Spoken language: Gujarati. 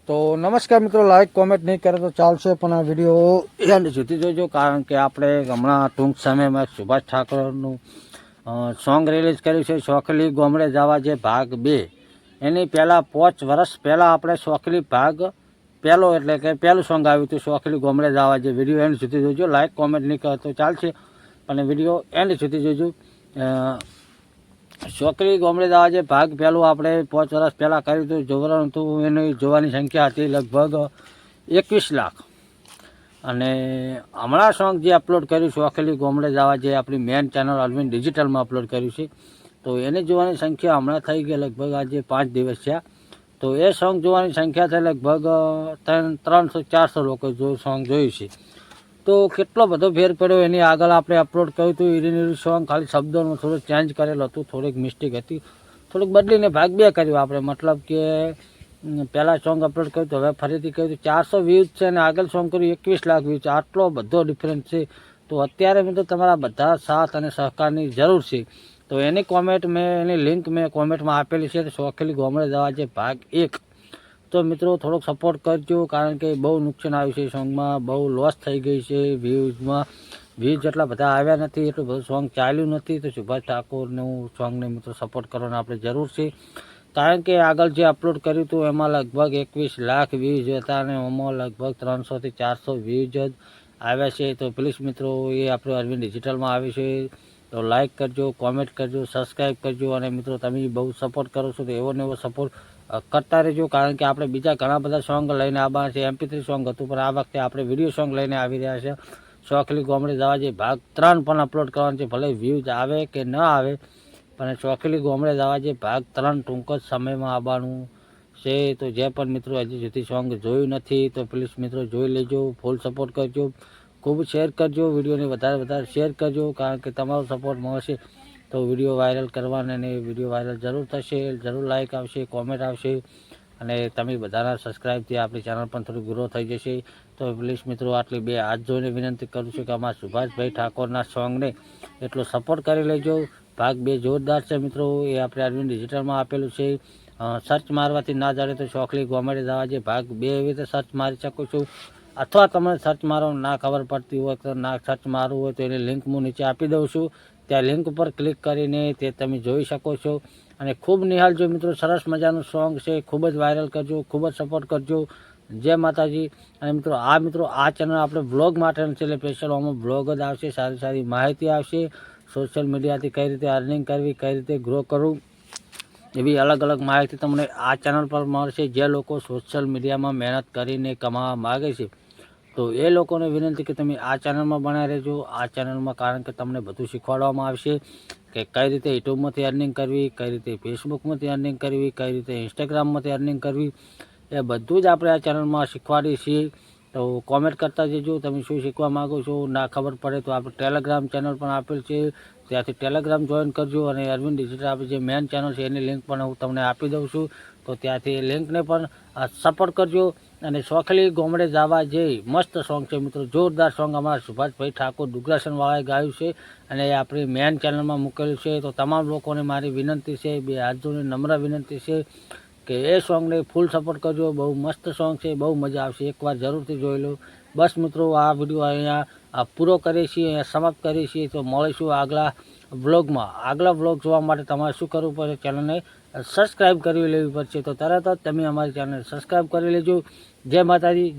તો નમસ્કાર મિત્રો, લાઈક કોમેન્ટ નહીં કરે તો ચાલશે, પણ આ વિડીયો એન્ડ સુધી જોજો, કારણ કે આપણે હમણાં ટૂંક સમયમાં સુભાષ ઠાકોરનું સોંગ રિલીઝ કર્યું છે, સોખલી ગામડે જવા જે ભાગ 2. એની પહેલાં 5 વર્ષ પહેલાં આપણે સોખલી ભાગ પહેલો એટલે કે પહેલું સોંગ આવ્યું હતું, સોખલી ગામડે જવા જે. વિડીયો એન્ડ સુધી જોજો, લાઈક કોમેન્ટ નહીં કરે તો ચાલશે, પણ વિડીયો એન્ડ સુધી જોજો. સોખલી ગામડે જવા જે ભાગ પહેલું આપણે 5 વર્ષ પહેલાં કર્યું હતું. જોવાનું હતું, એની જોવાની સંખ્યા હતી લગભગ 21 લાખ. અને હમણાં સોંગ જે અપલોડ કર્યું સોખલી ગામડે જવા જે આપણી મેન ચેનલ અરવિંદ ડિજિટલમાં અપલોડ કર્યું છે, તો એને જોવાની સંખ્યા હમણાં થઈ ગઈ લગભગ આજે 5 દિવસ થયા. તો એ સોંગ જોવાની સંખ્યા થઈ લગભગ 300-400 લોકો સોંગ જોયું છે. તો કેટલો બધો ફેર પડ્યો. એની આગળ આપણે અપલોડ કર્યું હતું ઈરીનું સોંગ, ખાલી શબ્દોનું થોડું ચેન્જ કરેલું હતું, થોડીક મિસ્ટેક હતી, થોડુંક બદલીને ભાગ 2 કર્યું આપણે. મતલબ કે પહેલાં સોંગ અપલોડ કર્યું તો હવે ફરીથી કર્યું. 400 વ્યૂઝ છે અને આગળ સોંગ કર્યું 21 લાખ વ્યૂઝ. આટલો બધો ડિફરન્સ છે. તો અત્યારે મિત્રો તમારા બધા સાથ અને સહકારની જરૂર છે. તો એની કોમેન્ટ એની લિંક મેં કોમેન્ટમાં આપેલી છે, સોખલી ગામડે જવા જે ભાગ 1. તો મિત્રો થોડોક સપોર્ટ કરજો, કારણ કે બહુ નુકસાન આવ્યું છે સોંગમાં, બહુ લોસ થઈ ગઈ છે વ્યૂઝમાં. વ્યૂઝ જેટલા બધા આવ્યા નથી, એટલું બધું સોંગ ચાલ્યું નથી. તો સુભાષ ઠાકોરનું સોંગને મિત્રો સપોર્ટ કરવાની આપણે જરૂર છે, કારણ કે આગળ જે અપલોડ કર્યું હતું એમાં લગભગ 21 લાખ વ્યૂઝ હતા અને એમાં લગભગ 300થી 400 વ્યૂઝ જ આવ્યા છે. તો પ્લીઝ મિત્રો, એ આપણે અરવિંદ ડિજિટલમાં આવે છે, તો લાઇક કરજો, કોમેન્ટ કરજો, સબસ્ક્રાઈબ કરજો. અને મિત્રો તમે બહુ સપોર્ટ કરો છો, તો એવો ને એવો સપોર્ટ કરતા રહેજો, કારણ કે આપણે બીજા ઘણા બધા સોંગ લઈને આવવાના છે. MP3 સોંગ હતું, પણ આ વખતે આપણે વિડીયો સોંગ લઈને આવી રહ્યા છે. સોખલી ગામડે જવા જે ભાગ 3 પણ અપલોડ કરવાનો છે, ભલે વ્યૂઝ આવે કે ન આવે, પણ સોખલી ગામડે જવા જે ભાગ 3 ટૂંક જ સમયમાં આવવાનું છે. તો જે પણ મિત્રો હજી સુધી સોંગ જોયું નથી, તો પ્લીઝ મિત્રો જોઈ લેજો, ફૂલ સપોર્ટ કરજો, ખૂબ શેર કરજો, વિડીયોને વધારે શેર કરજો, કારણ કે તમારો સપોર્ટ મળશે તો વિડીયો વાયરલ કરવાને, અને વિડીયો વાયરલ જરૂર થશે, જરૂર લાઇક આવશે, કોમેન્ટ આવશે, અને તમે બધાના સબસ્ક્રાઈબથી આપણી ચેનલ પણ થોડી ગ્રો થઈ જશે. તો પ્લીઝ મિત્રો આટલી 2 હાથ જોઈને વિનંતી કરું છું કે અમારા સુભાષભાઈ ઠાકોરના સોંગને એટલો સપોર્ટ કરી લેજો. ભાગ 2 જોરદાર છે મિત્રો, એ આપણે અરવિંદ ડિજિટલમાં આપેલું છે. સર્ચ મારવાથી ના જાણે તો સોખલી ગામડે જવા જે ભાગ 2 એવી રીતે સર્ચ મારી શકો છો, અથવા તમે સર્ચ મારો ના ખબર પડતી હોય તો ના સર્ચ મારવું હોય તો એની લિંક હું નીચે આપી દઉં છું. ત્યાં લિંક ઉપર ક્લિક કરીને તે તમે જોઈ શકો છો. અને ખૂબ નિહાળજો મિત્રો, સરસ મજાનું સોંગ છે, ખૂબ જ વાયરલ કરજો, ખૂબ જ સપોર્ટ કરજો. જય માતાજી. અને મિત્રો આ ચેનલ આપણે બ્લોગ માટે છે, એટલે સ્પેશિયલ આમાં બ્લોગ જ આવશે, સારી માહિતી આવશે. સોશિયલ મીડિયાથી કઈ રીતે અર્નિંગ કરવી, કઈ રીતે ગ્રો કરવું, એવી અલગ માહિતી તમને આ ચેનલ પર મળશે. જે લોકો સોશિયલ મીડિયામાં મહેનત કરીને કમાવા માગે છે, તો એ લોકોને વિનંતી કે તમે આ ચેનલમાં બનાવી રહેજો. આ ચેનલમાં કારણ કે તમને બધું શીખવાડવામાં આવશે કે કઈ રીતે યુટ્યુબમાંથી અર્નિંગ કરવી, કઈ રીતે ફેસબુકમાંથી અર્નિંગ કરવી, કઈ રીતે ઇન્સ્ટાગ્રામમાંથી અર્નિંગ કરવી, એ બધું જ આપણે આ ચેનલમાં શીખવાડીએ છીએ. તો કોમેન્ટ કરતા જજો તમે શું શીખવા માગો છો. ના ખબર પડે તો આપણે ટેલિગ્રામ ચેનલ પણ આપેલ છે, ત્યાંથી ટેલિગ્રામ જોઈન કરજો. અને અરવિંદ ડિજિટલ આપણી જે મેન ચેનલ છે એની લિંક પણ હું તમને આપી દઉં છું, તો ત્યાંથી લિંકને પણ સપોર્ટ કરજો. અને સોખલી ગામડે જવા જે મસ્ત સોંગ છે મિત્રો, જોરદાર સોંગ અમારા સુભાષભાઈ ઠાકોર દુગ્રાસનવાળાએ ગાયું છે, અને એ આપણી મેન ચેનલમાં મૂકેલું છે. તો તમામ લોકોને મારી વિનંતી છે, 2 હાથ જોડીને નમ્ર વિનંતી છે કે એ સોંગને ફૂલ સપોર્ટ કરજો. બહુ મસ્ત સોંગ છે, બહુ મજા આવશે, એકવાર જરૂરથી જોઈ લો. બસ મિત્રો, આ વિડીયો અહીંયા પૂરો કરીએ છીએ, અહીંયા સમાપ્ત કરીએ છીએ. તો મળીશું આગલા વ્લોગમાં. આગલા વ્લોગ જોવા માટે તમારે શું કરવું પડશે, ચેનલને સબસ્ક્રાઈબ કરી લેવી પડશે. તો તરત જ તમે અમારી ચેનલને સબસ્ક્રાઈબ કરી લેજો. જય માતાજી.